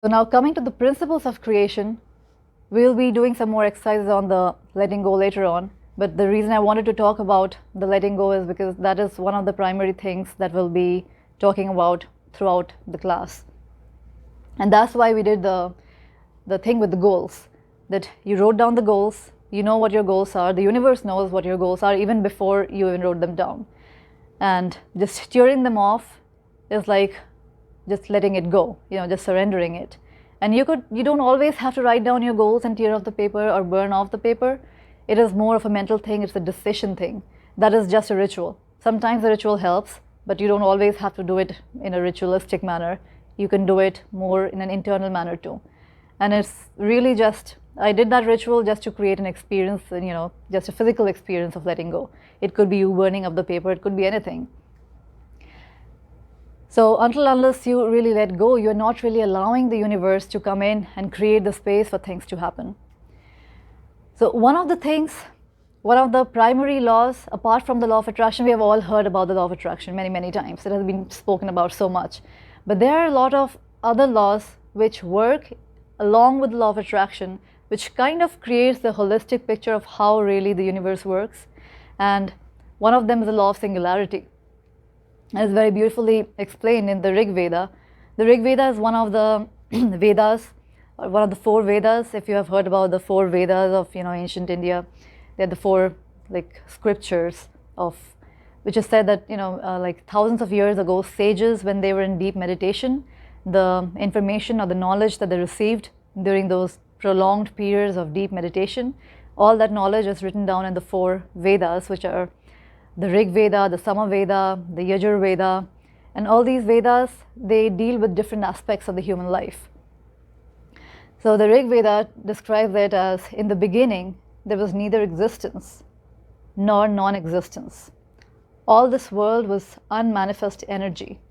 So now coming to the principles of creation, we'll be doing some more exercises on the letting go later on. But the reason I wanted to talk about the letting go is because that is one of the primary things that we'll be talking about throughout the class. And that's why we did the thing with the goals, that you wrote down the goals, you know what your goals are, the universe knows what your goals are even before you even wrote them down. And just steering them off is like just letting it go, just surrendering it. And you don't always have to write down your goals and tear off the paper or burn off the paper. It is more of a mental thing, it's a decision thing. That is just a ritual. Sometimes the ritual helps, but you don't always have to do it in a ritualistic manner. You can do it more in an internal manner too. And it's really just, I did that ritual just to create an experience, and just a physical experience of letting go. It could be you burning up the paper, it could be anything. So unless you really let go, you're not really allowing the universe to come in and create the space for things to happen. So one of the primary laws, apart from the law of attraction, we have all heard about the law of attraction many, many times. It has been spoken about so much. But there are a lot of other laws which work along with the law of attraction, which kind of creates the holistic picture of how really the universe works. And one of them is the law of singularity. And it's very beautifully explained in the Rig Veda. The Rig Veda is one of the Vedas, one of the 4 Vedas. If you have heard about the 4 Vedas of ancient India, they're the 4 scriptures which is said that thousands of years ago, sages, when they were in deep meditation, the information or the knowledge that they received during those prolonged periods of deep meditation, all that knowledge is written down in the 4 Vedas, which are the Rig Veda, the Sama Veda, the 𝐤𝐽𝐽 and all these Vedas, they deal with different aspects of the human life. So the Rig Veda describes it as, in the beginning, there was neither existence nor non-existence. All this world was unmanifest energy.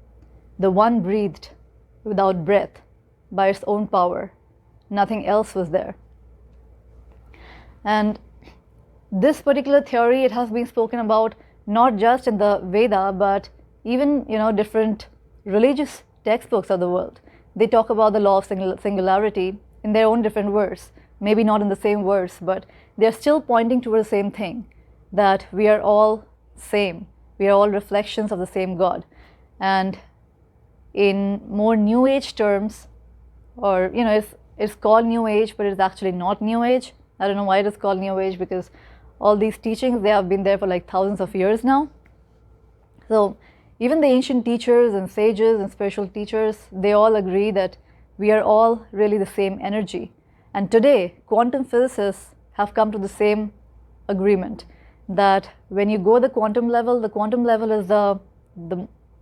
The one breathed without breath by its own power. Nothing else was there. And this particular theory, it has been spoken about not just in the Veda, but even different religious textbooks of the world. They talk about the law of singularity in their own different words, maybe not in the same words, but they're still pointing toward the same thing, that we are all same. We are all reflections of the same God. And in more New Age terms, or it's called New Age, but it's actually not New Age. I don't know why it is called New Age, because all these teachings, they have been there for thousands of years now. So even the ancient teachers and sages and spiritual teachers, they all agree that we are all really the same energy. And today, quantum physicists have come to the same agreement that when you go the quantum level is the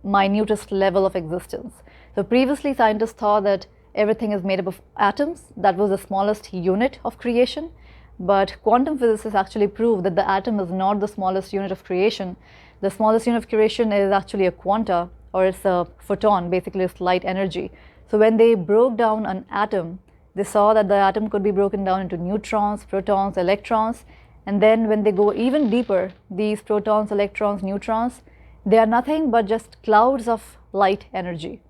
minutest level of existence. So previously, scientists thought that everything is made up of atoms. That was the smallest unit of creation. But quantum physicists actually prove that the atom is not the smallest unit of creation. The smallest unit of creation is actually a quanta, or it's a photon, basically it's light energy. So when they broke down an atom, they saw that the atom could be broken down into neutrons, protons, electrons. And then when they go even deeper, these protons, electrons, neutrons, they are nothing but just clouds of light energy.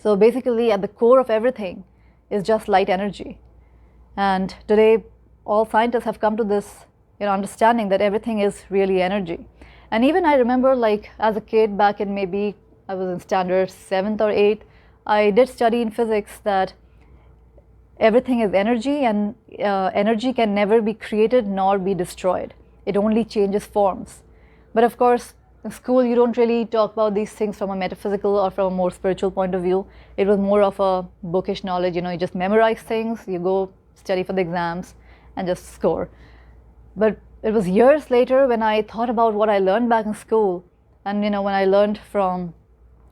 So basically at the core of everything is just light energy. And today, all scientists have come to this understanding that everything is really energy. And even I remember as a kid back in, maybe I was in standard 7th or 8th, I did study in physics that everything is energy, and energy can never be created nor be destroyed. It only changes forms. But of course, in school you don't really talk about these things from a metaphysical or from a more spiritual point of view. It was more of a bookish knowledge, you just memorize things, you go study for the exams and just score. But it was years later when I thought about what I learned back in school, and when I learned from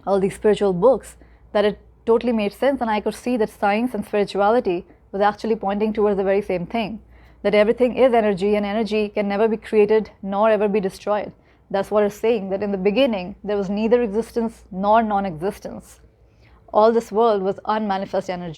all these spiritual books, that it totally made sense, and I could see that science and spirituality was actually pointing towards the very same thing, that everything is energy, and energy can never be created nor ever be destroyed. That's what it's saying, that in the beginning there was neither existence nor non-existence. All this world was unmanifest energy.